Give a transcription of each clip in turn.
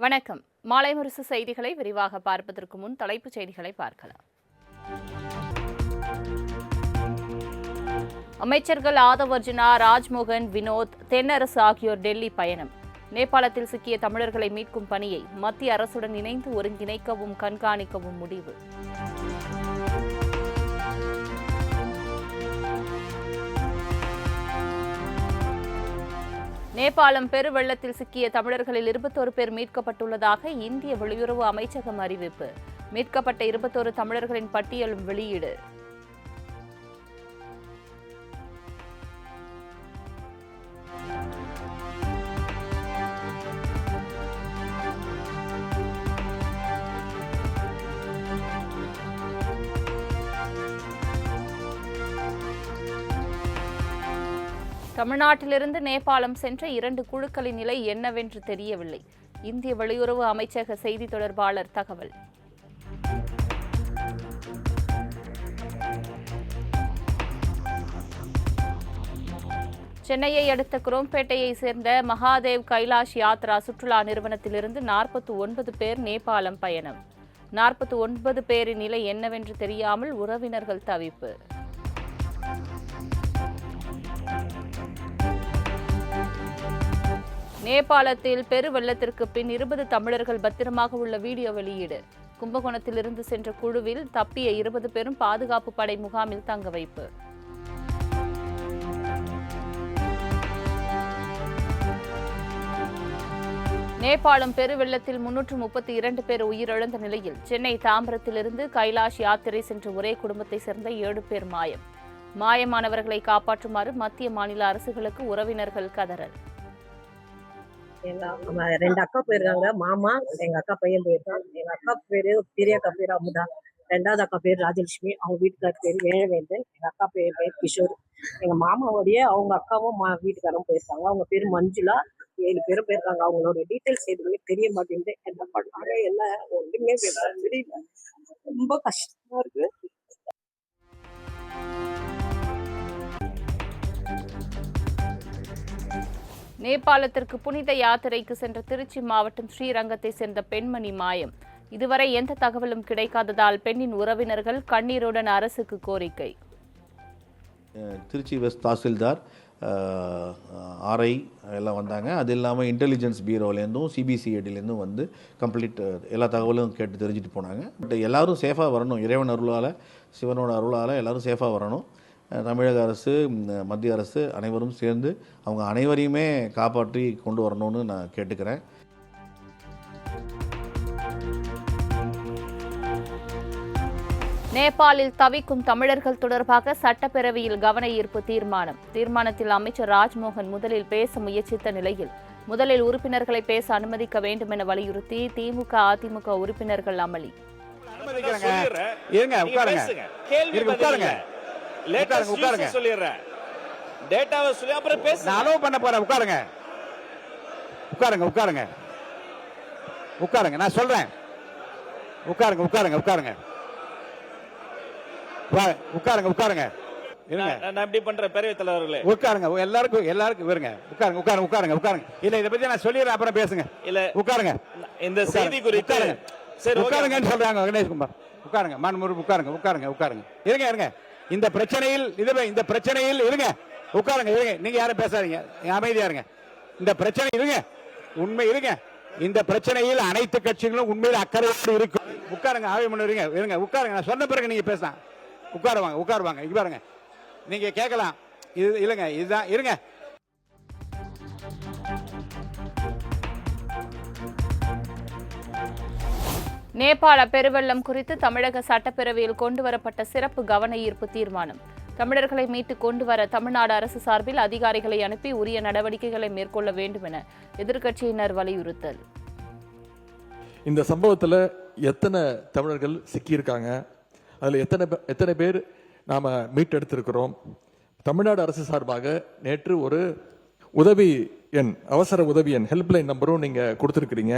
வணக்கம். மாலை முரசு செய்திகளை விரிவாக பார்ப்பதற்கு முன் தலைப்புச் செய்திகளை பார்க்கலாம். அமைச்சர்கள் ஆதவ் அர்ஜுனா, ராஜ்மோகன், வினோத், தென்னரசு ஆகியோர் டெல்லி பயணம். நேபாளத்தில் சிக்கிய தமிழர்களை மீட்கும் பணியை மத்திய அரசுடன் இணைந்து ஒருங்கிணைக்கவும் கண்காணிக்கவும் முடிவு. நேபாளம் பெருவெள்ளத்தில் சிக்கிய தமிழர்களில் 21 பேர் மீட்கப்பட்டுள்ளதாக இந்திய வெளியுறவு அமைச்சகம் அறிவிப்பு. மீட்கப்பட்ட 21 தமிழர்களின் பட்டியலும் வெளியீடு. தமிழ்நாட்டிலிருந்து நேபாளம் சென்ற 2 குழுக்களின் நிலை என்னவென்று தெரியவில்லை. இந்திய வெளியுறவு அமைச்சக செய்தி தொடர்பாளர் தகவல். சென்னையை அடுத்த குரோம்பேட்டையை சேர்ந்த மகாதேவ் கைலாஷ் யாத்ரா சுற்றுலா நிறுவனத்திலிருந்து 49 பேர் நேபாளம் பயணம். 49 பேரின் நிலை என்னவென்று தெரியாமல் உறவினர்கள் தவிப்பு. நேபாளத்தில் பெருவெள்ளத்திற்கு பின் 20 தமிழர்கள் பத்திரமாக உள்ள வீடியோ வெளியீடு. கும்பகோணத்திலிருந்து சென்ற குழுவில் தப்பிய 20 பேரும் பாதுகாப்பு படை முகாமில் தங்க வைப்பு. நேபாளம் பெருவெள்ளத்தில் 332 பேர் உயிரிழந்த நிலையில் சென்னை தாம்பரத்திலிருந்து கைலாஷ் யாத்திரை சென்ற ஒரே குடும்பத்தை சேர்ந்த 7 பேர் மாயம். மாயமானவர்களை காப்பாற்றுமாறு மத்திய மாநில அரசுகளுக்கு உறவினர்கள் கதறல். எங்க 2 அக்கா போயிருக்காங்க. மாமா, எங்க அக்கா பையன் போயிருக்கான். எங்க அக்கா பேரு, பெரிய அக்கா பேரு அமுதா, 2வது அக்கா பேரு ராஜலட்சுமி, அவங்க வீட்டுக்கார பேரு வேழவேந்தன், எங்க அக்கா பேர் கிஷோர். எங்க மாமாவுடைய அவங்க அக்காவும் வீட்டுக்காரரும் போயிருக்காங்க. அவங்க பேரு மஞ்சுளா. 7 பேரும் போயிருக்காங்க. அவங்களோட டீட்டெயில்ஸ் எதுவுமே தெரிய மாட்டேங்குது. என்ன பண்ணாங்க என்ன ஒன்றுமே தெரியல. ரொம்ப கஷ்டமா இருக்கு. நேபாளத்திற்கு புனித யாத்திரைக்கு சென்ற திருச்சி மாவட்டம் ஸ்ரீரங்கத்தை சேர்ந்த பெண்மணி மாயம். இதுவரை எந்த தகவலும் கிடைக்காததால் பெண்ணின் உறவினர்கள் கண்ணீருடன் அரசுக்கு கோரிக்கை. திருச்சி வெஸ்ட் தாசில்தார், ஆர்ஐ எல்லாம் வந்தாங்க. அது இல்லாமல் இன்டெலிஜென்ஸ் பியூரோலேருந்தும் சிபிசிஐடிலேருந்தும் வந்து கம்ப்ளீட் எல்லா தகவலும் கேட்டு தெரிஞ்சுட்டு போனாங்க. பட் எல்லோரும் சேஃபாக வரணும். இறைவன் அருளால், சிவனோட அருளால் எல்லோரும் சேஃபாக வரணும். தமிழக அரசு, மத்திய அரசு அனைவரும் சேர்ந்து அவங்க அனைவரையுமே காப்பாற்றி கொண்டு வரணும்னு நான் கேட்டுக்கிறேன். நேபாளில் தவிக்கும் தமிழர்கள் தொடர்பாக சட்டப்பேரவையில் கவன ஈர்ப்பு தீர்மானம். தீர்மானத்தில் அமைச்சர் ராஜ்மோகன் முதலில் பேச முயற்சித்த நிலையில் முதலில் உறுப்பினர்களை பேச அனுமதிக்க வேண்டும் என வலியுறுத்தி திமுக, அதிமுக உறுப்பினர்கள் அமளி. நான் சொல்றேன். உட்காருங்க. நான் இப்படி பண்ற பேரவைத் தலைவர்களே, உட்காருங்க. எல்லாருக்கும் இருங்க. உட்காருங்க. இல்ல, இத பத்தி நான் சொல்லிடுறேன், அப்புறம் பேசுங்க. இல்ல, உட்காருங்க. இந்த செய்தி குறித்து சரி உட்காருங்கன்னு சொல்றாங்க கணேஷ்குமார். உட்காருங்க. மன்முரு உட்காருங்க. இருங்க. இந்த பிரச்சனையில் இருங்க. உட்காருங்க. நீங்க யாரும் பேசாதீங்க, அமைதியா இருங்க. இந்த பிரச்சனை இருங்க. உண்மை இருங்க. இந்த பிரச்சனையில் அனைத்து கட்சிகளும் உண்மையில் அக்கறையோடு இருக்கும். உட்காருங்க. ஆய்வு பண்ணுவீங்க. இருங்க. உட்காருங்க. நான் சொன்ன பிறகு நீங்க பேசலாம். உட்காருவாங்க. இங்க பாருங்க, நீங்க கேட்கலாம். இது இல்லங்க, இதுதான். இருங்க. நேபாள பெருவெள்ளம் குறித்து தமிழக சட்டப்பேரவையில் கொண்டுவரப்பட்ட சிறப்பு கவன ஈர்ப்பு தீர்மானம். தமிழர்களை மீட்டு கொண்டு வர தமிழ்நாடு அரசு சார்பில் அதிகாரிகளை அனுப்பி உரிய நடவடிக்கைகளை மேற்கொள்ள வேண்டும் என எதிர்க்கட்சியினர் வலியுறுத்தல். இந்த சம்பவத்தில் எத்தனை தமிழர்கள் சிக்கியிருக்காங்க, அதில் எத்தனை பேர் நாம் மீட்டெடுத்திருக்கிறோம். தமிழ்நாடு அரசு சார்பாக நேற்று ஒரு உதவி எண், அவசர உதவி எண், ஹெல்ப்லைன் நம்பரும் நீங்கள் கொடுத்துருக்கிறீங்க.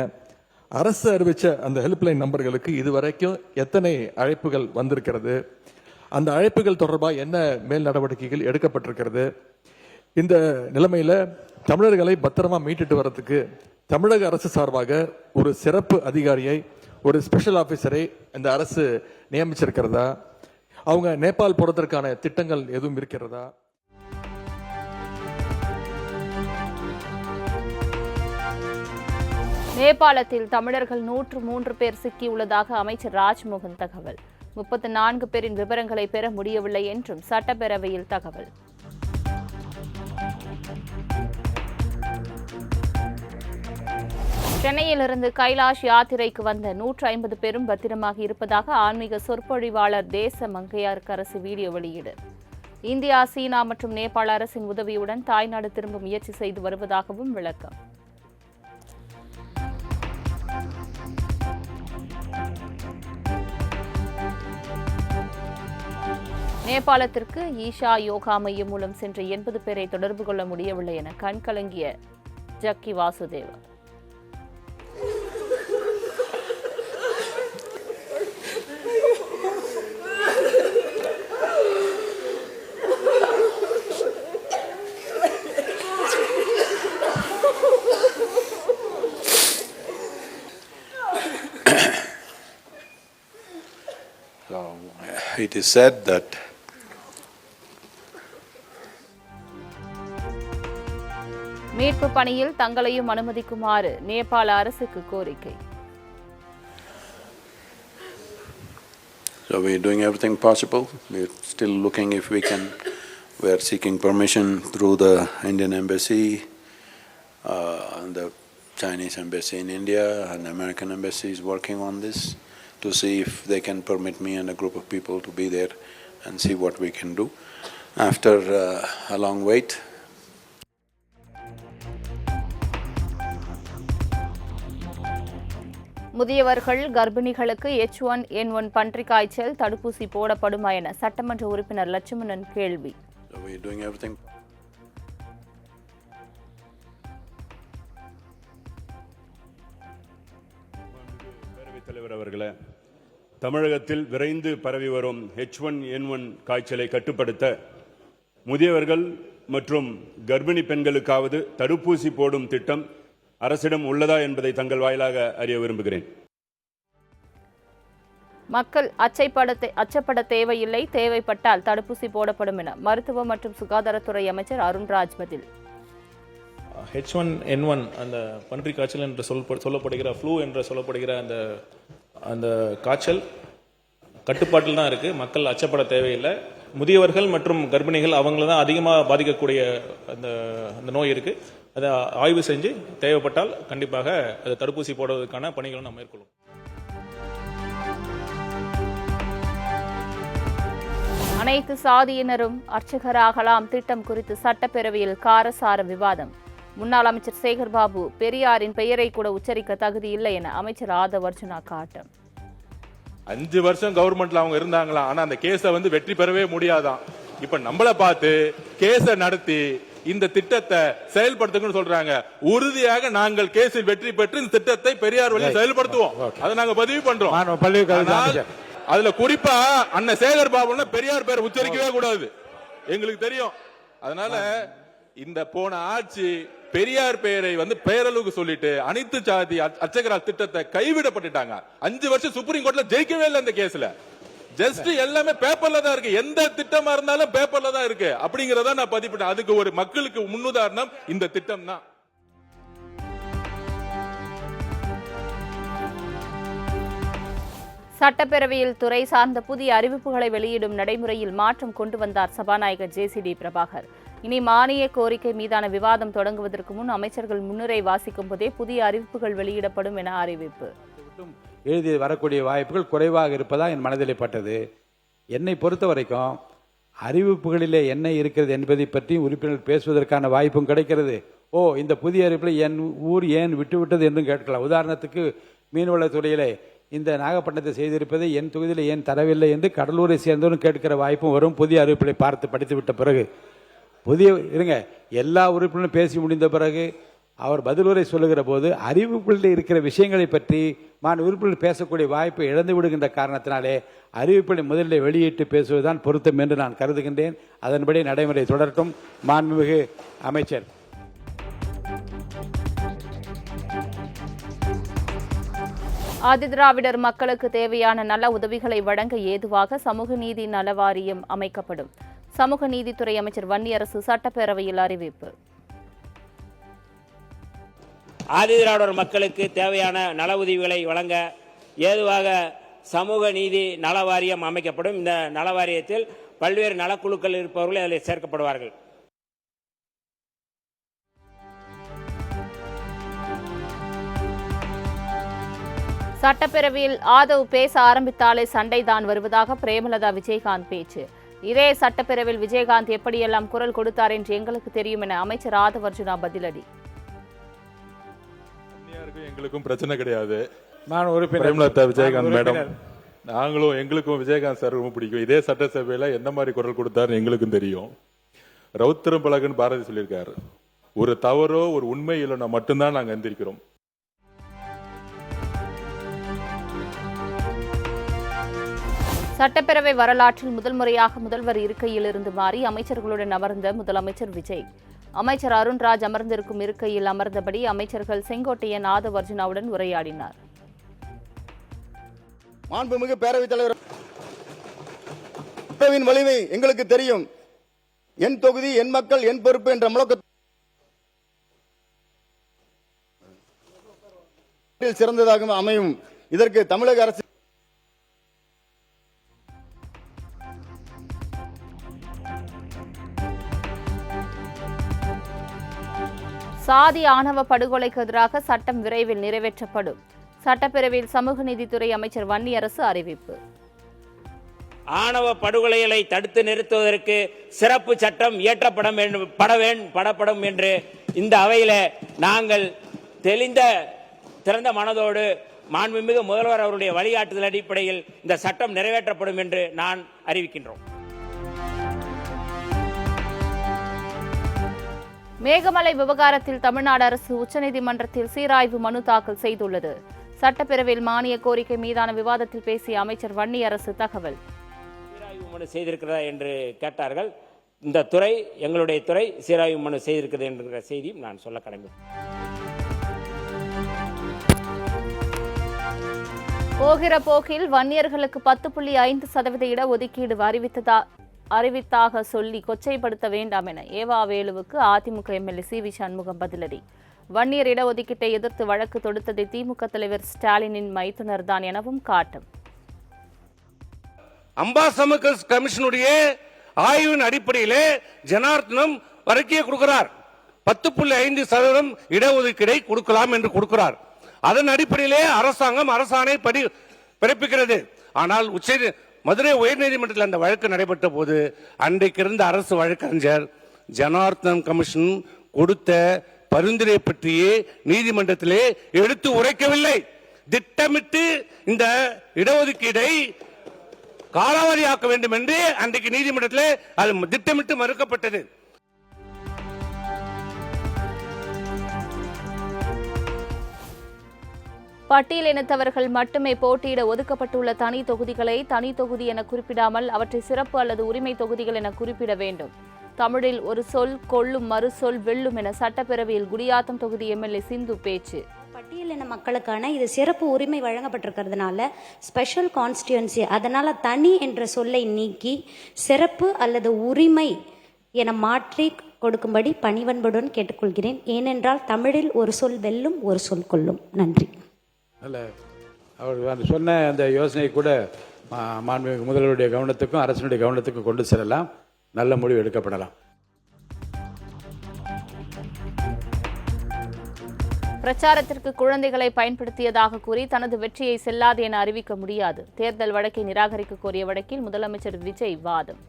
அரசு அறிவித்த அந்த ஹெல்ப்லைன் நம்பர்களுக்கு இதுவரைக்கும் எத்தனை அழைப்புகள் வந்திருக்கிறது, அந்த அழைப்புகள் தொடர்பாக என்ன மேல் நடவடிக்கைகள் எடுக்கப்பட்டிருக்கிறது. இந்த நிலைமையில் தமிழர்களை பத்திரமா மீட்டுட்டு வர்றதுக்கு தமிழக அரசு சார்பாக ஒரு சிறப்பு அதிகாரியை, ஒரு ஸ்பெஷல் ஆஃபீஸரை இந்த அரசு நியமிச்சிருக்கிறதா? அவங்க நேபாள் போறதற்கான திட்டங்கள் எதுவும் இருக்கிறதா? நேபாளத்தில் தமிழர்கள் 103 பேர் சிக்கியுள்ளதாக அமைச்சர் ராஜ்மோகன் தகவல். 34 பேரின் விவரங்களை பெற முடியவில்லை என்றும் சட்டப்பேரவையில் தகவல். சென்னையிலிருந்து கைலாஷ் யாத்திரைக்கு வந்த 150 பேரும் பத்திரமாக இருப்பதாக ஆன்மீக சொற்பொழிவாளர் தேச மங்கையார்க்கரசு வீடியோ வெளியீடு. இந்தியா, சீனா மற்றும் நேபாள அரசின் உதவியுடன் தாய்நாடு திரும்ப முயற்சி செய்து வருவதாகவும் விளக்கம். நேபாளத்திற்கு ஈஷா யோகா மையம் மூலம் சென்ற 80 பேரை தொடர்பு கொள்ள முடியவில்லை என கண்கலங்கிய Jaggi Vasudeva. It is said that மீட்பு பணியில் தங்களையும் அனுமதிக்குமாறு நேபாள அரசுக்கு கோரிக்கை. so we are doing everything possible. We are still looking if we can. We are seeking permission through the Indian embassy, and the Chinese embassy in India, and the American embassy is working on this to see if they can permit me and a group of people to be there and see what we can do. After a long wait, முதியவர்கள், கர்ப்பிணிகளுக்கு H1N1 பன்றிக் காய்ச்சல் தடுப்பூசி போடப்படுமா என சட்டமன்ற உறுப்பினர் லட்சுமணன் கேள்வி. so we are doing everything. பேரவைத் தலைவர் அவர்களே, தமிழகத்தில் விரைந்து பரவி வரும் H1N1 காய்ச்சலை கட்டுப்படுத்த முதியவர்கள் மற்றும் கர்ப்பிணி பெண்களுக்காவது தடுப்பூசி போடும் திட்டம் அரசிடம் உள்ளதா என்பதை தங்கள் வாயிலாக அறிய விரும்புகிறேன். மக்கள் அச்சப்பட தேவையில்லை, தேவைப்பட்டால் தடுப்பூசி போடப்படும் என மருத்துவ மற்றும் சுகாதாரத்துறை அமைச்சர் அருண்ராஜ் பதில். H1N1 அந்த பன்றி காய்ச்சல் என்று சொல்லப்படுகிற ஃப்ளூ என்று சொல்லப்படுகிற அந்த காய்ச்சல் கட்டுப்பாட்டில் தான் இருக்கு. மக்கள் அச்சப்பட தேவையில்லை. முதியவர்கள் மற்றும் கர்ப்பிணிகள் அவங்கள தான் அதிகமாக பாதிக்கக்கூடிய அந்த நோய் இருக்கு. அதை ஆய்வு செஞ்சு தேவைப்பட்டால் கண்டிப்பாக அதை தடுப்பூசி போடுவதற்கான பணிகளை நாம் மேற்கொள்ளும். அனைத்து சாதியினரும் அர்ச்சகராகலாம் திட்டம் குறித்து சட்டப்பேரவையில் காரசார விவாதம். முன்னாள் அமைச்சர் சேகர்பாபு பெரியாரின் பெயரை கூட உச்சரிக்க தகுதி இல்லை என அமைச்சர் ஆதவ் அர்ஜுனா காட்டம். 5 வருஷம் கவர்மெண்ட்ல அவங்க இருந்தாங்களா, ஆனா அந்த கேஸை வெற்றி பெறவே முடியாதான். இப்ப நம்மள பார்த்து கேஸை நடத்தி இந்த திட்டத்தை செயல்படுத்துங்கன்னு சொல்றாங்க. உறுதியாக நாங்கள் கேஸில் வெற்றி பெற்று இந்த திட்டத்தை பெரியார் வழியில் செயல்படுத்துவோம். அதை நாங்க பதிவு பண்றோம். அதுல குறிப்பா அண்ணன் சேகர் பாபுன்னா பெரியார் பேர் உச்சரிக்கவே கூடாது, எங்களுக்கு தெரியும். அதனால இந்த போன ஆட்சி பெரியார் பெயரை பேரளவுக்கு சொல்லிட்டு அனைத்து சாதி அர்ச்சகரால் திட்டத்தை கைவிடப்பட்டுட்டாங்க. 5 வருஷம் சுப்ரீம் கோர்ட்ல ஜெயிக்கவே இல்லை இந்த கேஸ்ல. ஜஸ்ட் எல்லாமே பேப்பர்ல தான் இருக்கு. எந்த திட்டமா இருந்தாலும் பேப்பர்ல தான் இருக்கு. அப்படிங்கறத நான் பதிப்பிட்டேன். அதுக்கு ஒரு மக்களுக்கு முன்னுதாரணம் இந்த திட்டம் தான். சட்டப்பேரவையில் துறை சார்ந்த புதிய அறிவிப்புகளை வெளியிடும் நடைமுறையில் மாற்றம் கொண்டு வந்தார் சபாநாயகர் JCD பிரபாகர். இனி மானிய கோரிக்கை மீதான விவாதம் தொடங்குவதற்கு முன் அமைச்சர்கள் முன்னுரை வாசிக்கும் போதே புதிய அறிவிப்புகள் வெளியிடப்படும் என அறிவிப்பு. எழுதி வரக்கூடிய வாய்ப்புகள் குறைவாக இருப்பதா என் மனதிலே பட்டது. என்னை பொறுத்த வரைக்கும் அறிவிப்புகளிலே என்ன இருக்கிறது என்பதை பற்றி உறுப்பினர்கள் பேசுவதற்கான வாய்ப்பும் கிடைக்கிறது. இந்த புதிய அறிவிப்பில் என் ஊர் ஏன் விட்டுவிட்டது என்றும் கேட்கலாம். உதாரணத்துக்கு மீன்வளத்துறையிலே இந்த நாகப்பட்டினத்தை செய்திருப்பதை என் தொகுதியில் ஏன் தரவில்லை என்று கடலூரை சேர்ந்தவரும் கேட்கிற வாய்ப்பும் வரும். புதிய அறிவிப்புகளை பார்த்து படித்து விட்ட பிறகு எல்லா உறுப்பினரும் பேசி முடிந்த பிறகு அவர் பதிலுரை சொல்லுகிற போது அறிவிப்புகளில் இருக்கிற விஷயங்களை பற்றி உறுப்பினர்கள் பேசக்கூடிய வாய்ப்பை இழந்து விடுகின்ற காரணத்தினாலே அறிவிப்புகளை முதலில் வெளியிட்டு பேசுவதுதான் பொருத்தம் என்று நான் கருதுகின்றேன். அதன்படி நடைமுறை தொடரட்டும். மாண்புமிகு அமைச்சர். ஆதிதிராவிடர் மக்களுக்கு தேவையான நல உதவிகளை வழங்க ஏதுவாக சமூக நீதி நல வாரியம் அமைக்கப்படும். சமூக நீதித்துறை அமைச்சர் வன்னியரசு சட்டப்பேரவையில் அறிவிப்பு. ஆதிதிராவிடர் மக்களுக்கு தேவையான நல உதவிகளை வழங்க ஏதுவாக சமூக நீதி நல வாரியம் அமைக்கப்படும். இந்த நல வாரியத்தில் பல்வேறு நலக்குழுக்கள் இருப்பவர்கள் அதில் சேர்க்கப்படுவார்கள். சட்டப்பேரவையில் ஆதவ் பேச ஆரம்பித்தாலே சண்டைதான் வருவதாக பிரேமலதா விஜயகாந்த் பேச்சு. இதே சட்டப்பேரவையில் விஜயகாந்த் எப்படியெல்லாம் குரல் கொடுத்தார் என்று எங்களுக்கு தெரியும் என அமைச்சர் ஆதவ் அர்ஜுனா பதிலடி. எங்களுக்கும் பிரச்சனை கிடையாது. நான் பிரேமலதா விஜயகாந்த் மேடம், நாங்களும் எங்களுக்கும் விஜயகாந்த் சார் ரொம்ப பிடிக்கும். இதே சட்டசபையில என்ன மாதிரி குரல் கொடுத்தாரு எங்களுக்கும் தெரியும். ரவுத்திரம் பழகுன்னு பாரதி சொல்லியிருக்காரு, ஒரு தவறோ ஒரு உண்மை இல்லைன்னா மட்டும்தான் நாங்க எந்திரிக்கிறோம். சட்டப்பேரவை வரலாற்றில் முதல் முறையாக முதல்வர் இருக்கையில் இருந்து மாறி அமைச்சர்களுடன் அமர்ந்த முதலமைச்சர் விஜய். அமைச்சர் அருண்ராஜ் அமர்ந்திருக்கும் இருக்கையில் அமர்ந்தபடி அமைச்சர்கள் செங்கோட்டையன் ஆதவ் அர்ஜுனாவுடன் உரையாடினார். மாண்புமிகு பேரவைத் தலைவர் வலிமை எங்களுக்கு தெரியும். என் தொகுதி என் மக்கள் என் பொறுப்பு என்ற முழக்கத்தில் சிறந்ததாக அமையும். இதற்கு தமிழக அரசு சாதி ஆணவ படுகொலைக்கு எதிராக சட்டம் விரைவில் நிறைவேற்றப்படும். சட்டப்பேரவையில் சமூக நீதித்துறை அமைச்சர் வன்னியரசு அறிவிப்பு. ஆணவ படுகொலைகளை தடுத்து நிறுத்துவதற்கு சிறப்பு சட்டம் இயற்றப்படும் என்று இந்த அவையில நாங்கள் திறந்த மனதோடு மாண்புமிகு முதல்வர் அவருடைய வழிகாட்டுதல் அடிப்படையில் இந்த சட்டம் நிறைவேற்றப்படும் என்று நான் அறிவிக்கின்றோம். மேகமலை விவகாரத்தில் தமிழ்நாடு அரசு உச்சநீதிமன்றத்தில் சீராய்வு மனு தாக்கல் செய்துள்ளது. சட்டப்பேரவையில் மானிய கோரிக்கை மீதான விவாதத்தில் பேசிய அமைச்சர் வன்னியரசு தகவல். சீராய்வு மனு செய்திருக்கிறதா என்று கேட்டார்கள். இந்த துறை எங்களுடைய துறை சீராய்வு மனு செய்திருக்கிறது என்கிற செய்தியும் நான் சொல்ல கடமைப்பட்டேன். போகிற போக்கில் வன்னியர்களுக்கு 10.5% இடஒதுக்கீடு அறிவித்தாக சொல்லி கொச்சைப்படுத்த வேண்டாம் என ஏவா வேலுவுக்கு அதிமுக எம்எல்ஏ சி வி சண்முகம் பதிலடி. வன்னியர் இடஒதுக்கீட்டை எதிர்த்து வழக்கு தொடுத்ததை திமுக தலைவர் ஸ்டாலினின் மைத்துனர் தான் எனவும் காட்டும். அம்பாசமுக கமிஷனுடைய ஆய்வின் அடிப்படையிலே ஜனார்த்தனம் அறிக்கையை கொடுக்கிறார். 10.5% இடஒதுக்கீடை கொடுக்கலாம் என்று கொடுக்கிறார். அதன் அடிப்படையிலே அரசாங்கம் அரசாணை பிறப்பிக்கிறது. ஆனால் மதுரை உயர்நீதிமன்றத்தில் அந்த வழக்கு நடைபெற்ற போது அன்றைக்கு இருந்த அரசு வழக்கறிஞர் ஜனார்த்தனம் கமிஷன் கொடுத்த பரிந்துரை பற்றியே நீதிமன்றத்திலே எடுத்து உரைக்கவில்லை. திட்டமிட்டு இந்த இடஒதுக்கீடை காலாவதியாக்க வேண்டும் என்று அன்றைக்கு நீதிமன்றத்திலே அது திட்டமிட்டு மறுக்கப்பட்டது. பட்டியலினத்தவர்கள் மட்டுமே போட்டியிட ஒதுக்கப்பட்டுள்ள தனி தொகுதிகளை தனி தொகுதி என குறிப்பிடாமல் அவற்றை சிறப்பு அல்லது உரிமை தொகுதிகள் என குறிப்பிட வேண்டும். தமிழில் ஒரு சொல் கொள்ளும், மறு சொல் வெல்லும் என சட்டப்பேரவையில் குடியாத்தம் தொகுதி எம்எல்ஏ சிந்து பேச்சு. பட்டியலின மக்களுக்கான இது சிறப்பு உரிமை வழங்கப்பட்டிருக்கிறதுனால ஸ்பெஷல் கான்ஸ்டியூன்சி, அதனால தனி என்ற சொல்லை நீக்கி சிறப்பு அல்லது உரிமை என மாற்றி கொடுக்கும்படி பணிவன்புடன் கேட்டுக்கொள்கிறேன். ஏனென்றால் தமிழில் ஒரு சொல் வெல்லும், ஒரு சொல் கொள்ளும். நன்றி. அவர் சொன்ன அந்த யோசனை கூட மாண்புமிகு முதல்வருடைய கவனத்துக்கும் அரசினுடைய கவனத்துக்கும் கொண்டு செல்லலாம். நல்ல முடிவு எடுக்கப்படலாம். பிரச்சாரத்திற்கு குழந்தைகளை பயன்படுத்தியதாக கூறி தனது வெற்றியை செல்லாது என அறிவிக்க முடியாது. தேர்தல் வழக்கை நிராகரிக்க கோரிய வழக்கில் முதலமைச்சர் விஜய் வாதம்.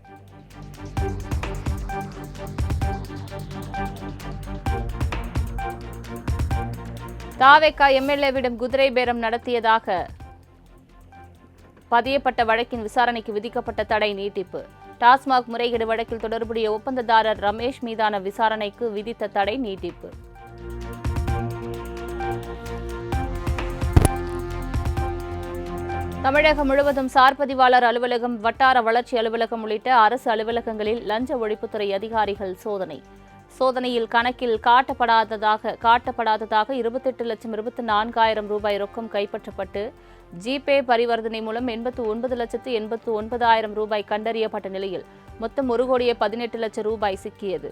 தாவேகா எம்எல்ஏவிடம் குதிரை பேரம் நடத்தியதாக பதியப்பட்ட வழக்கின் விசாரணைக்கு விதிக்கப்பட்ட தடை நீட்டிப்பு. டாஸ்மாக் முறைகேடு வழக்கில் தொடர்புடைய ஒப்பந்ததாரர் ரமேஷ் மீதான விசாரணைக்கு விதித்த தடை நீட்டிப்பு. தமிழகம் முழுவதும் சார் பதிவாளர் அலுவலகம், வட்டார வளர்ச்சி அலுவலகம் உள்ளிட்ட அரசு அலுவலகங்களில் லஞ்ச ஒழிப்புத்துறை அதிகாரிகள் சோதனை. சோதனையில் கணக்கில் காட்டப்படாததாக 28,24,000 ரூபாய் ரொக்கம் கைப்பற்றப்பட்டு ஜிபே பரிவர்த்தனை மூலம் 89,89,000 ரூபாய் கண்டறியப்பட்ட நிலையில் மொத்தம் 1,18,00,000 ரூபாய் சிக்கியது.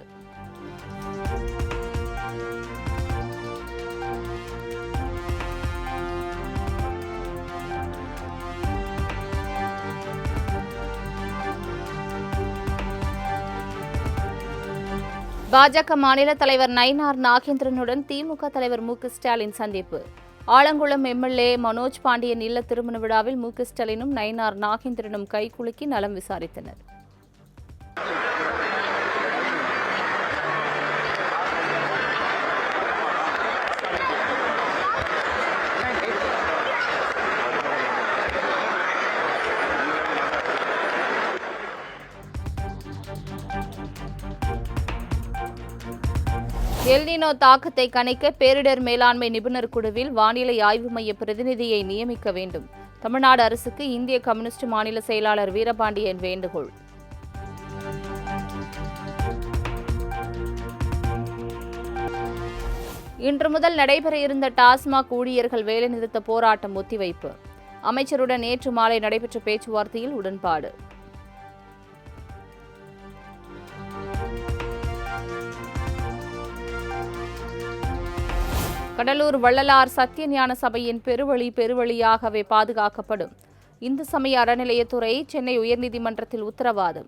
பாஜக மாநில தலைவர் நயினார் நாகேந்திரனுடன் திமுக தலைவர் மு க ஸ்டாலின் சந்திப்பு. ஆலங்குளம் எம்எல்ஏ மனோஜ் பாண்டியன் இல்ல திருமண விழாவில் மு க ஸ்டாலினும் நயினார் நாகேந்திரனும் கைகுலுக்கி நலம் விசாரித்தனர். எல்னினோ தாக்கத்தை கணிக்க பேரிடர் மேலாண்மை நிபுணர் குழுவில் வானிலை ஆய்வு மைய பிரதிநிதியை நியமிக்க வேண்டும். தமிழ்நாடு அரசுக்கு இந்திய கம்யூனிஸ்ட் மாநில செயலாளர் வீரபாண்டியன் வேண்டுகோள். இன்று முதல் நடைபெற இருந்த டாஸ்மாக் ஊழியர்கள் வேலைநிறுத்த போராட்டம் ஒத்திவைப்பு. அமைச்சருடன் நேற்று மாலை நடைபெற்ற பேச்சுவார்த்தையில் உடன்பாடு. கடலூர் வள்ளலார் சத்தியஞான சபையின் பெருவழியாகவே பாதுகாக்கப்படும். இந்து சமய அறநிலையத்துறை சென்னை உயர்நீதிமன்றத்தில் உத்தரவாதம்.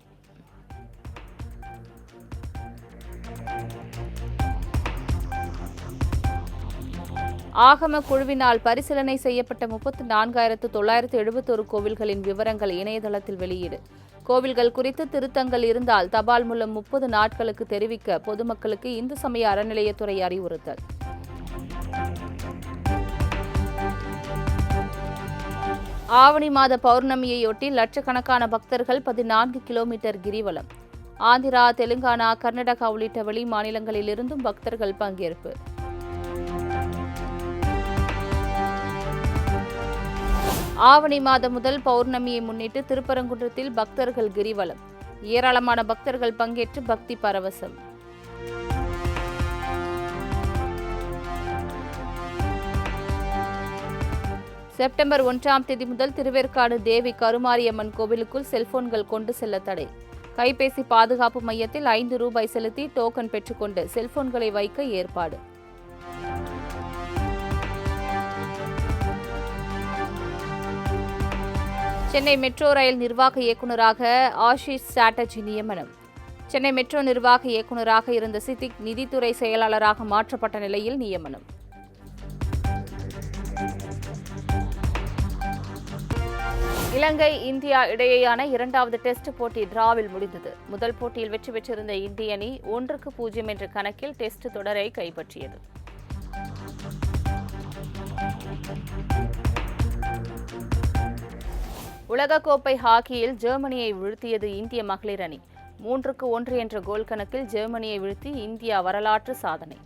ஆகம குழுவினால் பரிசீலனை செய்யப்பட்ட 34,971 கோவில்களின் விவரங்கள் இணையதளத்தில் வெளியீடு. கோவில்கள் குறித்து திருத்தங்கள் இருந்தால் தபால் மூலம் 30 நாட்களுக்கு தெரிவிக்க பொதுமக்களுக்கு இந்து சமய அறநிலையத்துறை அறிவுறுத்தல். ஆவணி மாத பௌர்ணமியையொட்டி லட்சக்கணக்கான பக்தர்கள் 14 கிலோமீட்டர் கிரிவலம். ஆந்திரா, தெலுங்கானா, கர்நாடகா உள்ளிட்ட வெளி மாநிலங்களிலிருந்தும் பக்தர்கள் பங்கேற்பு. ஆவணி மாதம் முதல் பௌர்ணமியை முன்னிட்டு திருப்பரங்குன்றத்தில் பக்தர்கள் கிரிவலம். ஏராளமான பக்தர்கள் பங்கேற்று பக்தி பரவசம். செப்டம்பர் 1ஆம் தேதி முதல் திருவேற்காடு தேவி கருமாரியம்மன் கோவிலுக்குள் செல்போன்கள் கொண்டு செல்ல தடை. கைபேசி பாதுகாப்பு மையத்தில் 5 ரூபாய் செலுத்தி டோக்கன் பெற்றுக்கொண்டு செல்போன்களை வைக்க ஏற்பாடு. சென்னை மெட்ரோ ரயில் நிர்வாக இயக்குநராக ஆஷிஷ் சாட்டர்ஜி நியமனம். சென்னை மெட்ரோ நிர்வாக இயக்குநராக இருந்த சித்திக் நிதித்துறை செயலாளராக மாற்றப்பட்ட நிலையில் நியமனம். இலங்கை, இந்தியா இடையேயான 2வது டெஸ்ட் போட்டி டிராவில் முடிந்தது. முதல் போட்டியில் வெற்றி பெற்றிருந்த இந்திய அணி 1-0 என்ற கணக்கில் டெஸ்ட் தொடரை கைப்பற்றியது. உலகக்கோப்பை ஹாக்கியில் ஜெர்மனியை வீழ்த்தியது இந்திய மகளிர் அணி. 3-1 என்ற கோல் கணக்கில் ஜெர்மனியை வீழ்த்தி இந்தியா வரலாற்று சாதனை.